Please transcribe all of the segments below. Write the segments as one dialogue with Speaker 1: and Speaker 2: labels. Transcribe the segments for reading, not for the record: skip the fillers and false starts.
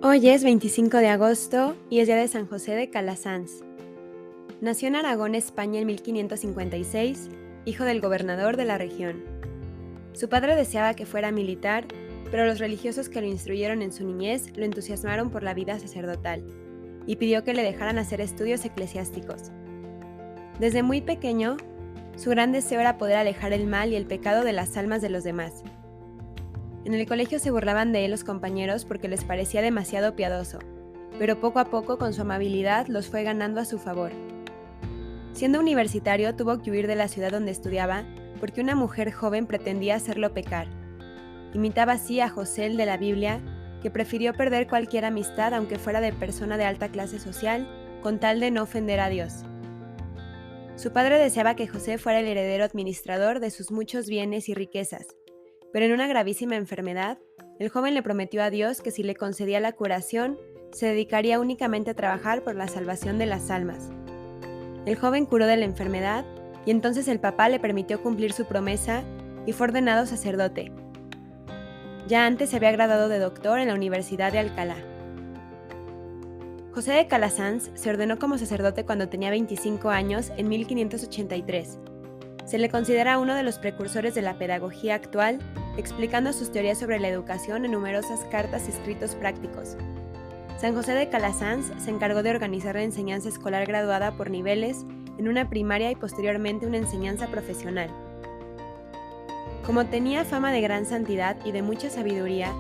Speaker 1: Hoy es 25 de agosto y es día de San José de Calasanz. Nació en Aragón, España en 1556, hijo del gobernador de la región. Su padre deseaba que fuera militar, pero los religiosos que lo instruyeron en su niñez lo entusiasmaron por la vida sacerdotal y pidió que le dejaran hacer estudios eclesiásticos. Desde muy pequeño, su gran deseo era poder alejar el mal y el pecado de las almas de los demás. En el colegio se burlaban de él los compañeros porque les parecía demasiado piadoso, pero poco a poco con su amabilidad los fue ganando a su favor. Siendo universitario tuvo que huir de la ciudad donde estudiaba porque una mujer joven pretendía hacerlo pecar. Imitaba así a José el de la Biblia, que prefirió perder cualquier amistad aunque fuera de persona de alta clase social, con tal de no ofender a Dios. Su padre deseaba que José fuera el heredero administrador de sus muchos bienes y riquezas, pero en una gravísima enfermedad, el joven le prometió a Dios que si le concedía la curación, se dedicaría únicamente a trabajar por la salvación de las almas. El joven curó de la enfermedad y entonces el papá le permitió cumplir su promesa y fue ordenado sacerdote. Ya antes se había graduado de doctor en la Universidad de Alcalá. José de Calasanz se ordenó como sacerdote cuando tenía 25 años en 1583. Se le considera uno de los precursores de la pedagogía actual, explicando sus teorías sobre la educación en numerosas cartas y escritos prácticos. San José de Calasanz se encargó de organizar la enseñanza escolar graduada por niveles en una primaria y posteriormente una enseñanza profesional. Como tenía fama de gran santidad y de mucha sabiduría,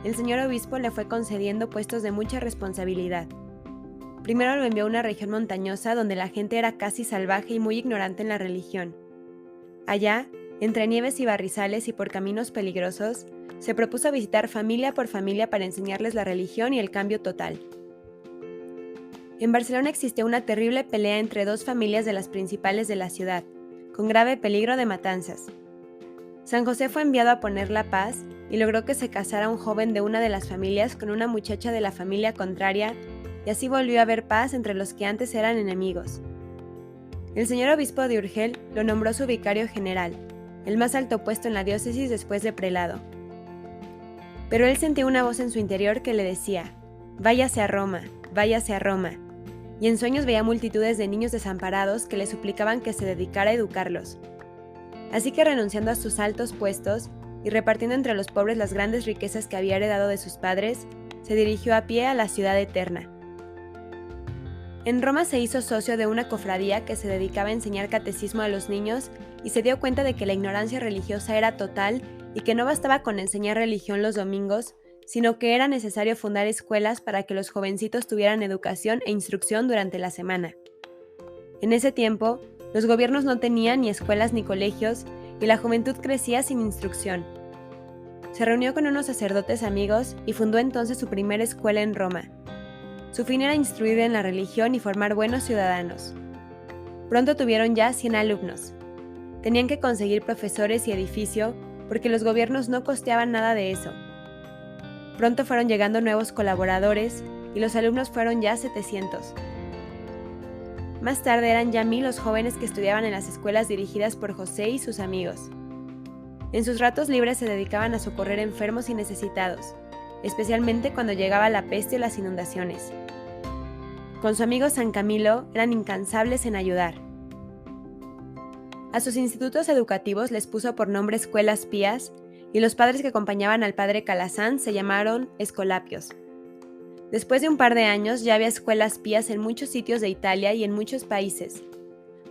Speaker 1: el señor obispo le fue concediendo puestos de mucha responsabilidad. Primero lo envió a una región montañosa donde la gente era casi salvaje y muy ignorante en la religión. Allá, entre nieves y barrizales y por caminos peligrosos, se propuso visitar familia por familia para enseñarles la religión y el cambio total. En Barcelona existió una terrible pelea entre dos familias de las principales de la ciudad, con grave peligro de matanzas. San José fue enviado a poner la paz y logró que se casara un joven de una de las familias con una muchacha de la familia contraria, y así volvió a haber paz entre los que antes eran enemigos. El señor obispo de Urgel lo nombró su vicario general, el más alto puesto en la diócesis después de prelado. Pero él sentía una voz en su interior que le decía: váyase a Roma, y en sueños veía multitudes de niños desamparados que le suplicaban que se dedicara a educarlos. Así que renunciando a sus altos puestos y repartiendo entre los pobres las grandes riquezas que había heredado de sus padres, se dirigió a pie a la ciudad eterna. En Roma se hizo socio de una cofradía que se dedicaba a enseñar catecismo a los niños y se dio cuenta de que la ignorancia religiosa era total y que no bastaba con enseñar religión los domingos, sino que era necesario fundar escuelas para que los jovencitos tuvieran educación e instrucción durante la semana. En ese tiempo, los gobiernos no tenían ni escuelas ni colegios y la juventud crecía sin instrucción. Se reunió con unos sacerdotes amigos y fundó entonces su primera escuela en Roma. Su fin era instruir en la religión y formar buenos ciudadanos. Pronto tuvieron ya 100 alumnos. Tenían que conseguir profesores y edificio porque los gobiernos no costeaban nada de eso. Pronto fueron llegando nuevos colaboradores y los alumnos fueron ya 700. Más tarde eran ya 1000 los jóvenes que estudiaban en las escuelas dirigidas por José y sus amigos. En sus ratos libres se dedicaban a socorrer enfermos y necesitados, especialmente cuando llegaba la peste o las inundaciones. Con su amigo San Camilo eran incansables en ayudar. A sus institutos educativos les puso por nombre Escuelas Pías y los padres que acompañaban al padre Calasanz se llamaron Escolapios. Después de un par de años ya había escuelas pías en muchos sitios de Italia y en muchos países.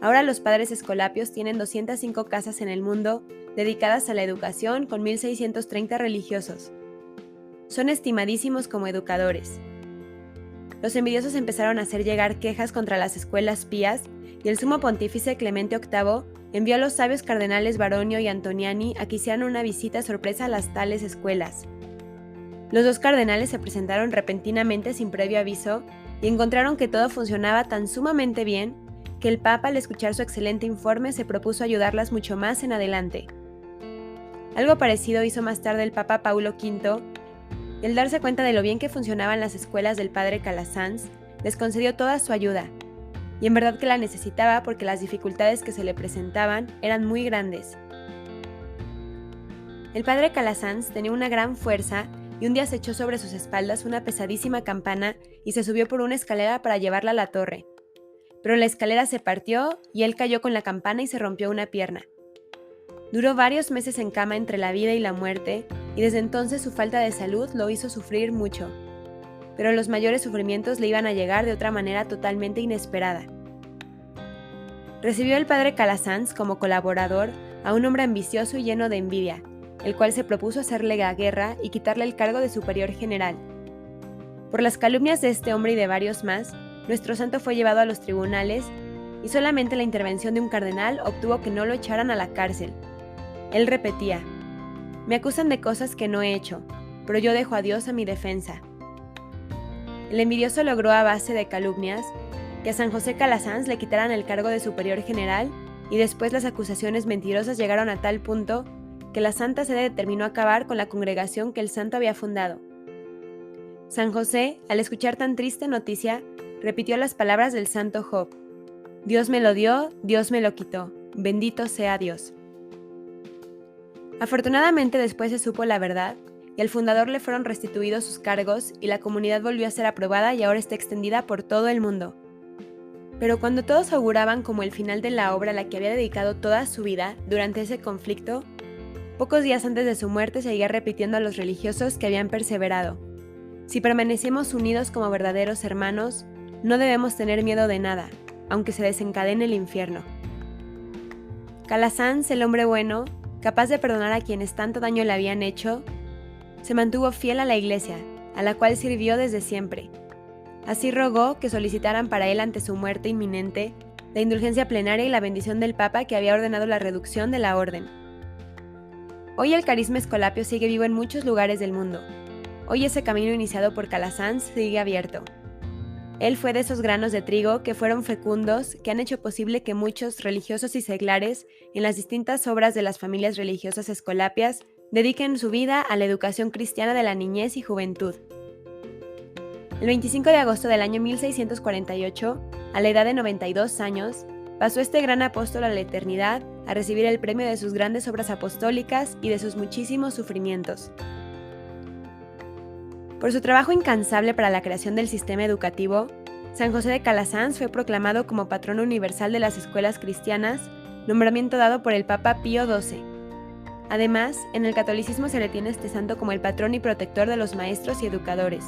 Speaker 1: Ahora los padres Escolapios tienen 205 casas en el mundo dedicadas a la educación con 1630 religiosos. Son estimadísimos como educadores. Los envidiosos empezaron a hacer llegar quejas contra las escuelas pías y el sumo pontífice Clemente VIII envió a los sabios cardenales Baronio y Antoniani a que hicieran una visita sorpresa a las tales escuelas. Los dos cardenales se presentaron repentinamente sin previo aviso y encontraron que todo funcionaba tan sumamente bien que el Papa, al escuchar su excelente informe, se propuso ayudarlas mucho más en adelante. Algo parecido hizo más tarde el Papa Paulo V, y al darse cuenta de lo bien que funcionaban las escuelas del padre Calasanz, les concedió toda su ayuda, y en verdad que la necesitaba porque las dificultades que se le presentaban eran muy grandes. El padre Calasanz tenía una gran fuerza y un día se echó sobre sus espaldas una pesadísima campana y se subió por una escalera para llevarla a la torre. Pero la escalera se partió y él cayó con la campana y se rompió una pierna. Duró varios meses en cama entre la vida y la muerte, y desde entonces su falta de salud lo hizo sufrir mucho. Pero los mayores sufrimientos le iban a llegar de otra manera totalmente inesperada. Recibió el padre Calasanz como colaborador a un hombre ambicioso y lleno de envidia, el cual se propuso hacerle la guerra y quitarle el cargo de superior general. Por las calumnias de este hombre y de varios más, nuestro santo fue llevado a los tribunales y solamente la intervención de un cardenal obtuvo que no lo echaran a la cárcel. Él repetía: «Me acusan de cosas que no he hecho, pero yo dejo a Dios a mi defensa». El envidioso logró a base de calumnias que a San José Calasanz le quitaran el cargo de superior general y después las acusaciones mentirosas llegaron a tal punto que la Santa Sede determinó acabar con la congregación que el santo había fundado. San José, al escuchar tan triste noticia, repitió las palabras del santo Job: «Dios me lo dio, Dios me lo quitó, bendito sea Dios». Afortunadamente después se supo la verdad y al fundador le fueron restituidos sus cargos y la comunidad volvió a ser aprobada y ahora está extendida por todo el mundo. Pero cuando todos auguraban como el final de la obra a la que había dedicado toda su vida durante ese conflicto, pocos días antes de su muerte seguía repitiendo a los religiosos que habían perseverado: «Si permanecemos unidos como verdaderos hermanos, no debemos tener miedo de nada, aunque se desencadene el infierno». Calasanz, el hombre bueno, capaz de perdonar a quienes tanto daño le habían hecho, se mantuvo fiel a la Iglesia, a la cual sirvió desde siempre. Así rogó que solicitaran para él ante su muerte inminente la indulgencia plenaria y la bendición del Papa, que había ordenado la reducción de la orden. Hoy el carisma escolapio sigue vivo en muchos lugares del mundo. Hoy ese camino iniciado por Calasanz sigue abierto. Él fue de esos granos de trigo que fueron fecundos, que han hecho posible que muchos religiosos y seglares, en las distintas obras de las familias religiosas escolapias, dediquen su vida a la educación cristiana de la niñez y juventud. El 25 de agosto del año 1648, a la edad de 92 años, pasó este gran apóstol a la eternidad a recibir el premio de sus grandes obras apostólicas y de sus muchísimos sufrimientos. Por su trabajo incansable para la creación del sistema educativo, San José de Calasanz fue proclamado como patrono universal de las escuelas cristianas, nombramiento dado por el Papa Pío XII. Además, en el catolicismo se le tiene a este santo como el patrón y protector de los maestros y educadores.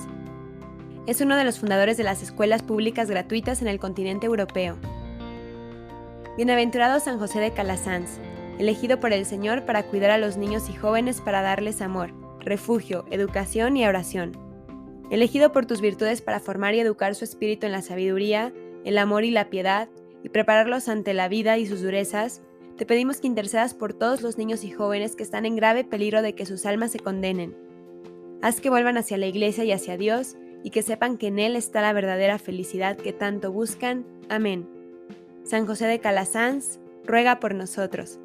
Speaker 1: Es uno de los fundadores de las escuelas públicas gratuitas en el continente europeo. Bienaventurado San José de Calasanz, elegido por el Señor para cuidar a los niños y jóvenes, para darles amor, refugio, educación y oración. Elegido por tus virtudes para formar y educar su espíritu en la sabiduría, el amor y la piedad, y prepararlos ante la vida y sus durezas, te pedimos que intercedas por todos los niños y jóvenes que están en grave peligro de que sus almas se condenen. Haz que vuelvan hacia la Iglesia y hacia Dios, y que sepan que en Él está la verdadera felicidad que tanto buscan. Amén. San José de Calasanz, ruega por nosotros.